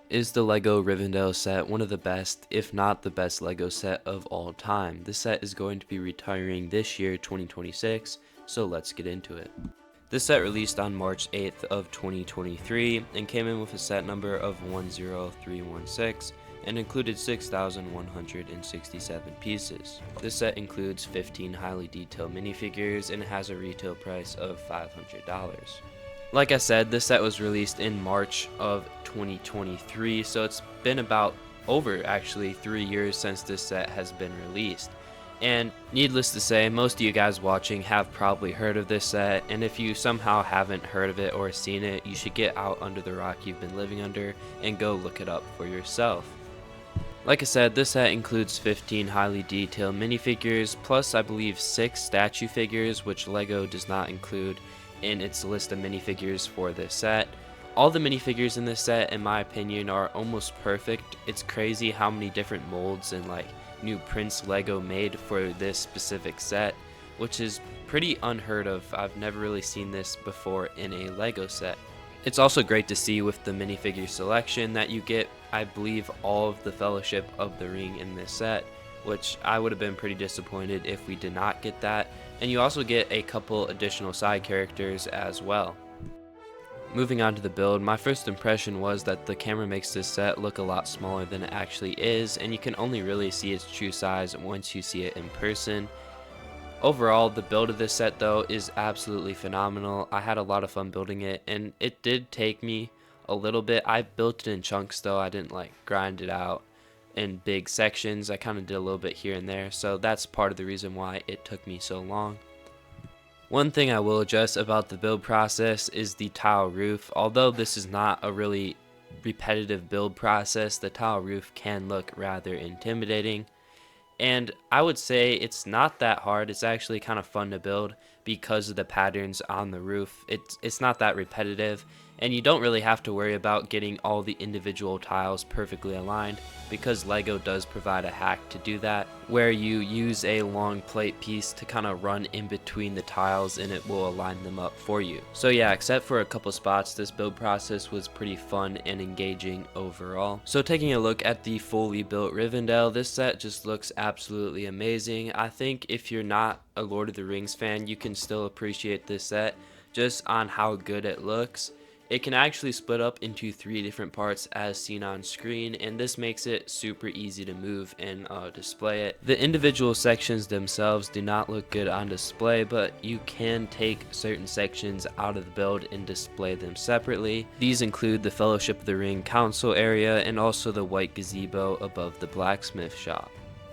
Is the LEGO Rivendell set one of the best, if not the best LEGO set of all time? This set is going to be retiring this year, 2026, so let's get into it. This set released on March 8th of 2023 and came in with a set number of 10316 and included 6,167 pieces. This set includes 15 highly detailed minifigures and has a retail price of $500. Like I said, this set was released in March of 2023, so it's been about over actually 3 years since this set has been released. And needless to say, most of you guys watching have probably heard of this set, and if you somehow haven't heard of it or seen it, you should get out under the rock you've been living under and go look it up for yourself. Like I said, this set includes 15 highly detailed minifigures, plus I believe 6 statue figures, which LEGO does not include in its list of minifigures for this set. All the minifigures in this set, in my opinion, are almost perfect. It's crazy how many different molds and like new prints LEGO made for this specific set, which is pretty unheard of. I've never really seen this before in a LEGO set. It's also great to see with the minifigure selection that you get, I believe, all of the Fellowship of the Ring in this set, which I would have been pretty disappointed if we did not get that. And you also get a couple additional side characters as well. Moving on to the build, my first impression was that the camera makes this set look a lot smaller than it actually is, and you can only really see its true size once you see it in person. Overall, the build of this set though is absolutely phenomenal. I had a lot of fun building it, and it did take me a little bit. I built it in chunks though, I didn't like grind it out in big sections. I kind of did a little bit here and there, so that's part of the reason why it took me so long. One thing I will address about the build process is the tile roof. Although this is not a really repetitive build process, the tile roof can look rather intimidating. And I would say it's not that hard. It's actually kind of fun to build because of the patterns on the roof. It's not that repetitive, and you don't really have to worry about getting all the individual tiles perfectly aligned because LEGO does provide a hack to do that, where you use a long plate piece to kind of run in between the tiles and it will align them up for you. So yeah, except for a couple spots, this build process was pretty fun and engaging overall. So taking a look at the fully built Rivendell, this set just looks absolutely amazing. I think if you're not a Lord of the Rings fan, you can still appreciate this set just on how good it looks. It can actually split up into 3 different parts as seen on screen, and this makes it super easy to move and display it. The individual sections themselves do not look good on display, but you can take certain sections out of the build and display them separately. These include the Fellowship of the Ring council area and also the white gazebo above the blacksmith shop.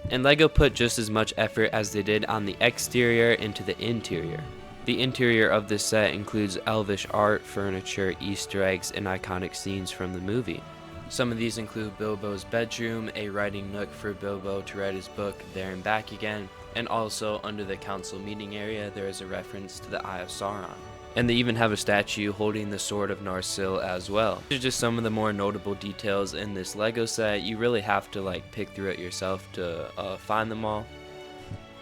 And LEGO put just as much effort as they did on the exterior into the interior. The interior of this set includes elvish art, furniture, Easter eggs, and iconic scenes from the movie. Some of these include Bilbo's bedroom, a writing nook for Bilbo to write his book There and Back Again, and also under the council meeting area there is a reference to the Eye of Sauron. And they even have a statue holding the Sword of Narsil as well. These are just some of the more notable details in this LEGO set. You really have to like pick through it yourself to find them all.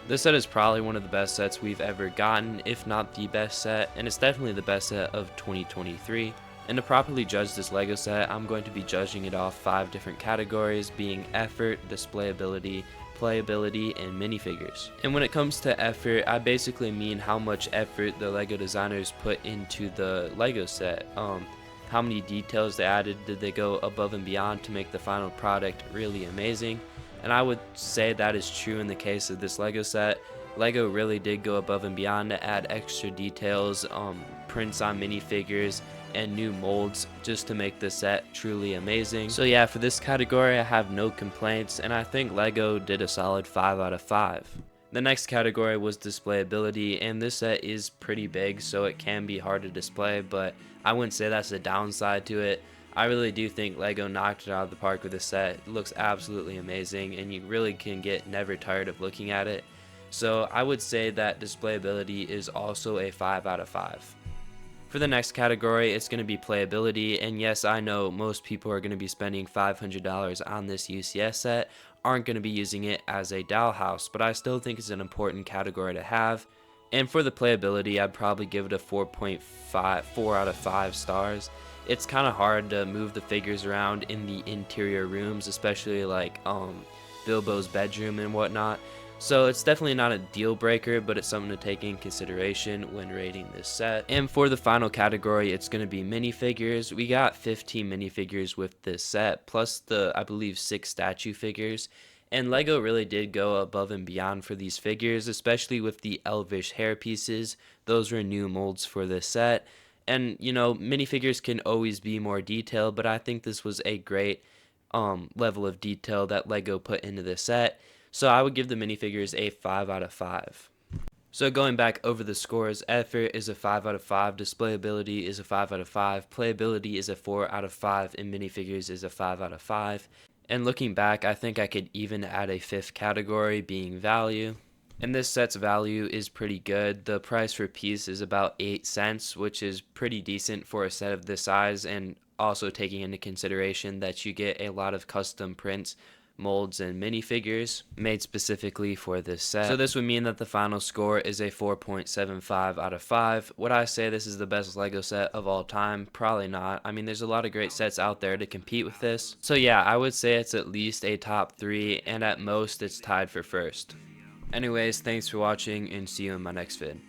This set is probably one of the best sets we've ever gotten, if not the best set, and it's definitely the best set of 2023. And to properly judge this LEGO set, I'm going to be judging it off 5 different categories, being effort, displayability, playability, and minifigures. And when it comes to effort, I basically mean how much effort the LEGO designers put into the LEGO set. How many details they added, did they go above and beyond to make the final product really amazing? And I would say that is true in the case of this LEGO set. LEGO really did go above and beyond to add extra details, prints on minifigures, and new molds just to make this set truly amazing. So yeah, for this category I have no complaints, and I think LEGO did a solid 5 out of 5. The next category was displayability, and this set is pretty big, so it can be hard to display, but I wouldn't say that's a downside to it. I really do think LEGO knocked it out of the park with this set. It looks absolutely amazing, and you really can get never tired of looking at it. So I would say that displayability is also a 5 out of 5. For the next category, it's going to be playability, and yes, I know most people are going to be spending $500 on this UCS set, aren't going to be using it as a dollhouse, but I still think it's an important category to have. And for the playability, I'd probably give it a 4.4 out of 5 stars. it's kind of hard to move the figures around in the interior rooms, especially like Bilbo's bedroom and whatnot. So it's definitely not a deal breaker, but it's something to take in consideration when rating this set. And for the final category, it's going to be minifigures. We got 15 minifigures with this set, plus the, I believe, 6 statue figures. And LEGO really did go above and beyond for these figures, especially with the elvish hair pieces. Those were new molds for this set. And, you know, minifigures can always be more detailed, but I think this was a great level of detail that LEGO put into the set. So I would give the minifigures a 5 out of 5. So going back over the scores, effort is a 5 out of 5, displayability is a 5 out of 5, playability is a 4 out of 5, and minifigures is a 5 out of 5. And looking back, I think I could even add a 5th category, being value. And this set's value is pretty good. The price per piece is about 8 cents, which is pretty decent for a set of this size, and also taking into consideration that you get a lot of custom prints, molds, and minifigures made specifically for this set. So this would mean that the final score is a 4.75 out of 5. Would I say this is the best LEGO set of all time? Probably not. I mean, there's a lot of great sets out there to compete with this. So yeah, I would say it's at least a top 3, and at most it's tied for first. Anyways, thanks for watching, and see you in my next vid.